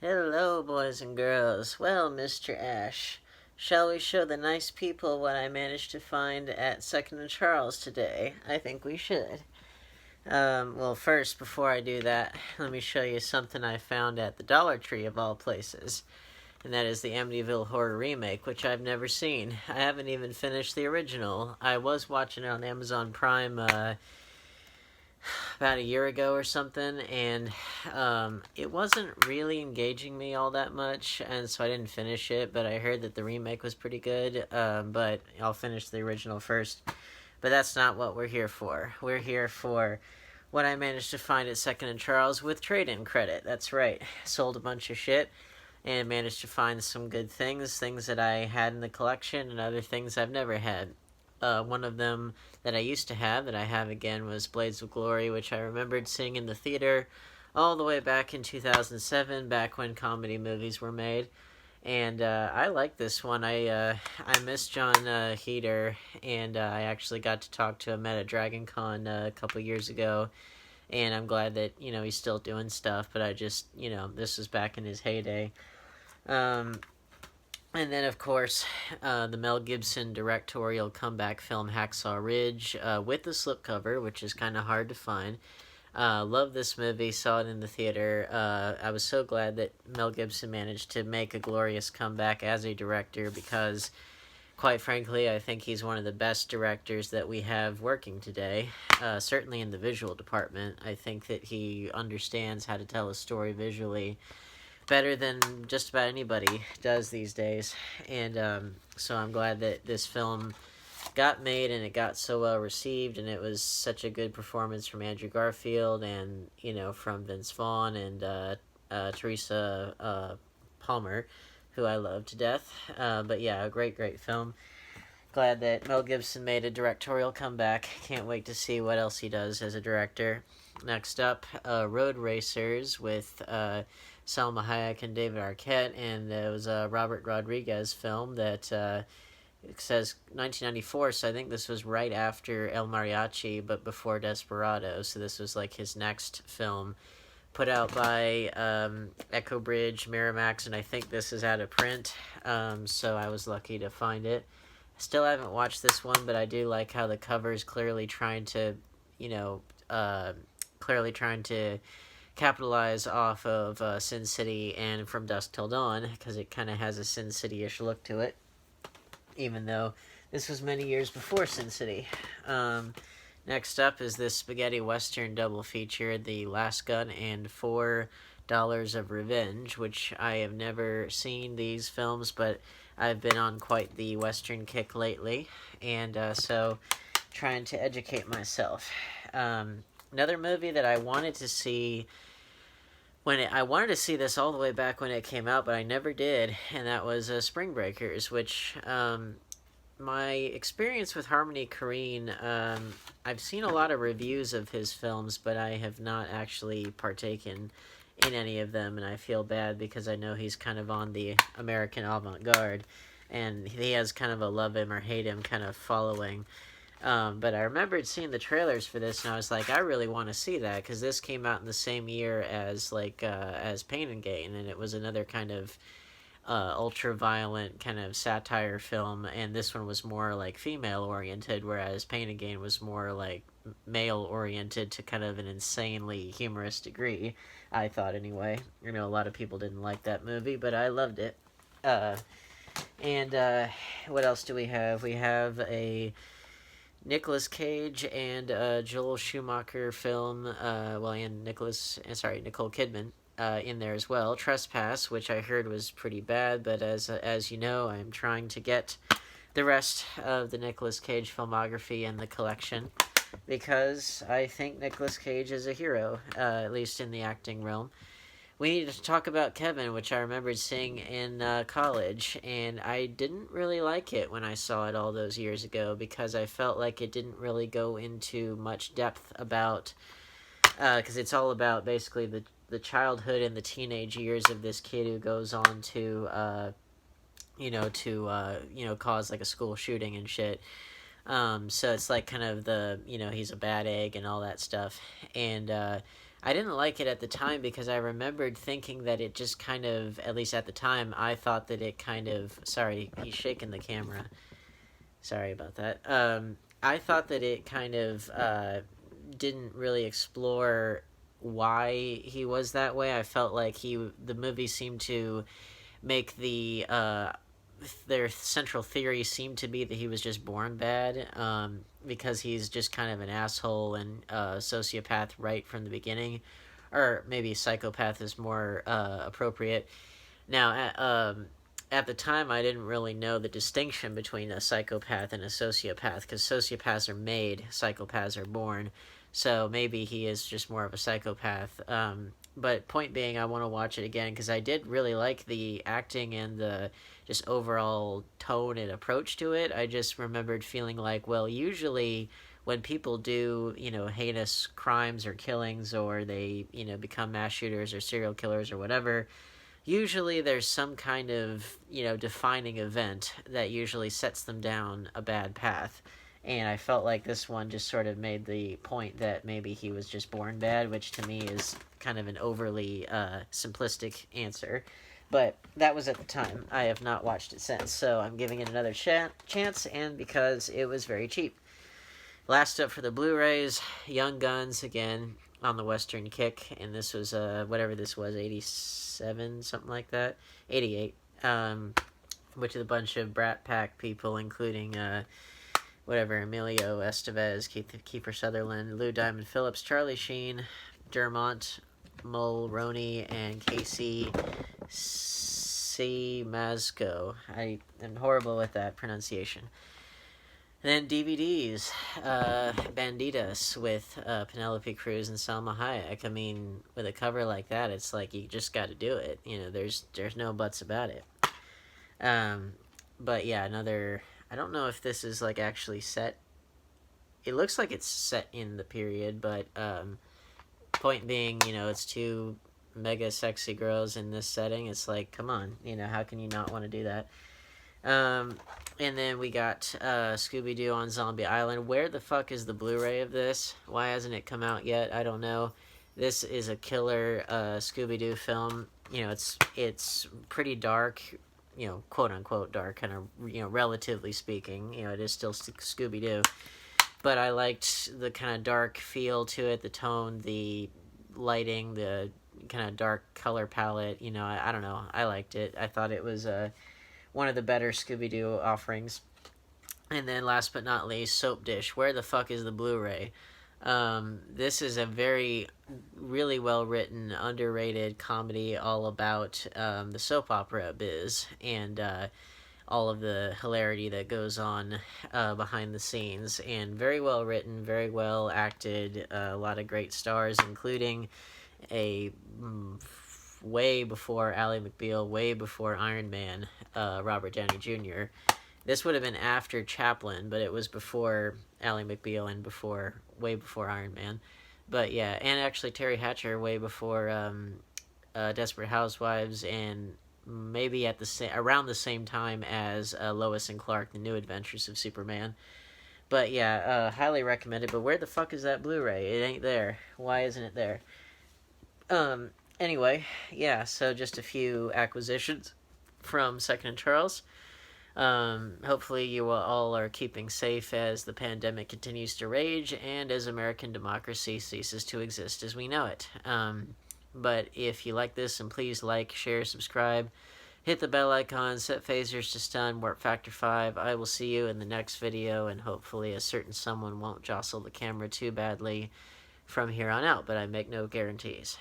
Hello, boys and girls. Well, Mr. Ash, shall we show the nice people what I managed to find at Second and Charles today? I think we should. Well, first, before I do that, let me show you something I found at the Dollar Tree of all places. And that is the Amityville Horror Remake, which I've never seen. I haven't even finished the original. I was watching it on Amazon Prime, about a year ago or something, and it wasn't really engaging me all that much, and so I didn't finish it. But I heard that the remake was pretty good. But I'll finish the original first. But that's not what we're here for. We're here for what I managed to find at Second and Charles with trade-in credit. That's right. Sold a bunch of shit and managed to find some good things that I had in the collection and other things I've never had. One of them that I used to have, that I have again, was Blades of Glory, which I remembered seeing in the theater all the way back in 2007, back when comedy movies were made. And I like this one. I miss John Heater, and I actually got to talk to him at a Dragon Con a couple years ago. And I'm glad that, he's still doing stuff, but I just, this was back in his heyday. Um, and then, of course, the Mel Gibson directorial comeback film Hacksaw Ridge with the slipcover, which is kind of hard to find. Love this movie, saw it in the theater. I was so glad that Mel Gibson managed to make a glorious comeback as a director because, quite frankly, I think he's one of the best directors that we have working today. Certainly in the visual department. I think that he understands how to tell a story visually better than just about anybody does these days. And so I'm glad that this film got made and it got so well received, and it was such a good performance from Andrew Garfield and, from Vince Vaughn and Teresa Palmer, who I love to death. But yeah, a great film. Glad that Mel Gibson made a directorial comeback. Can't wait to see what else he does as a director. Next up, Road Racers with Salma Hayek and David Arquette, and it was a Robert Rodriguez film that it says 1994, so I think this was right after El Mariachi, but before Desperado, so this was like his next film, put out by Echo Bridge, Miramax, and I think this is out of print, so I was lucky to find it. Still haven't watched this one, but I do like how the cover is clearly trying to, capitalize off of Sin City and From Dusk Till Dawn, because it kind of has a Sin City-ish look to it, even though this was many years before Sin City. Next up is this spaghetti western double feature, The Last Gun and $4 of Revenge, which I have never seen these films, but I've been on quite the western kick lately, and so trying to educate myself. Another movie that I wanted to see I wanted to see this all the way back when it came out, but I never did, and that was Spring Breakers, which my experience with Harmony Korine, I've seen a lot of reviews of his films, but I have not actually partaken in any of them, and I feel bad because I know he's kind of on the American avant-garde, and he has kind of a love him or hate him kind of following. But I remembered seeing the trailers for this, and I was like, I really want to see that, because this came out in the same year as as Pain and Gain, and it was another kind of ultra-violent kind of satire film, and this one was more like female-oriented, whereas Pain and Gain was more like male-oriented to kind of an insanely humorous degree, I thought anyway. A lot of people didn't like that movie, but I loved it. And what else do we have? We have a Nicolas Cage and Joel Schumacher film, and Nicole Kidman in there as well. Trespass, which I heard was pretty bad, but as you know, I'm trying to get the rest of the Nicolas Cage filmography in the collection, because I think Nicolas Cage is a hero, at least in the acting realm. We need to talk about Kevin, which I remembered seeing in college, and I didn't really like it when I saw it all those years ago, because I felt like it didn't really go into much depth about, because it's all about basically the childhood and the teenage years of this kid who goes on to, cause like a school shooting and shit. So it's like kind of he's a bad egg and all that stuff, and I didn't like it at the time because I remembered thinking that it just kind of, at least at the time, I thought that it kind of. Sorry, he's shaking the camera. Sorry about that. I thought that it kind of didn't really explore why he was that way. I felt like the movie seemed to make their central theory seemed to be that he was just born bad, because he's just kind of an asshole and sociopath right from the beginning, or maybe psychopath is more appropriate. Now, at the time, I didn't really know the distinction between a psychopath and a sociopath, because sociopaths are made, psychopaths are born. So maybe he is just more of a psychopath. But point being, I want to watch it again because I did really like the acting and the just overall tone and approach to it. I just remembered feeling like, well, usually when people do, heinous crimes or killings, or they, become mass shooters or serial killers or whatever, usually there's some kind of, defining event that usually sets them down a bad path. And I felt like this one just sort of made the point that maybe he was just born bad, which to me is kind of an overly simplistic answer. But that was at the time. I have not watched it since, so I'm giving it another chance, and because it was very cheap. Last up for the Blu-rays, Young Guns, again, on the Western kick, and this was, whatever this was, 87, something like that, 88, which is a bunch of Brat Pack people, including, Emilio Estevez, Kiefer Sutherland, Lou Diamond Phillips, Charlie Sheen, Dermont Mulroney, and Casey Siemaszko. I am horrible with that pronunciation. And then DVDs, Banditas with Penelope Cruz and Salma Hayek. I mean, with a cover like that, it's like you just got to do it. There's no buts about it. But yeah, another. I don't know if this is like actually set. It looks like it's set in the period, but point being, it's two mega sexy girls in this setting. It's like, come on, how can you not want to do that? And then we got Scooby-Doo on Zombie Island. Where the fuck is the Blu-ray of this? Why hasn't it come out yet? I don't know. This is a killer Scooby-Doo film. It's pretty dark, quote unquote dark, kind of, relatively speaking. It is still Scooby-Doo. But I liked the kind of dark feel to it, the tone, the lighting, the kind of dark color palette. I don't know. I liked it. I thought it was one of the better Scooby-Doo offerings. And then last but not least, Soap Dish. Where the fuck is the Blu-ray? This is a really well-written, underrated comedy all about the soap opera biz and all of the hilarity that goes on behind the scenes. And very well written, very well acted, a lot of great stars, including way before Ally McBeal, way before Iron Man, Robert Downey Jr. This would have been after Chaplin, but it was before Ally McBeal and way before Iron Man. But yeah, and actually Terry Hatcher way before Desperate Housewives, and maybe around the same time as Lois and Clark: The New Adventures of Superman. But yeah, highly recommended. But where the fuck is that Blu-ray? It ain't there. Why isn't it there? Anyway, yeah, so just a few acquisitions from Second and Charles. Hopefully you all are keeping safe as the pandemic continues to rage and as American democracy ceases to exist as we know it. But if you like this, and please like, share, subscribe, hit the bell icon, set phasers to stun, warp factor 5. I will see you in the next video, and hopefully a certain someone won't jostle the camera too badly from here on out, but I make no guarantees.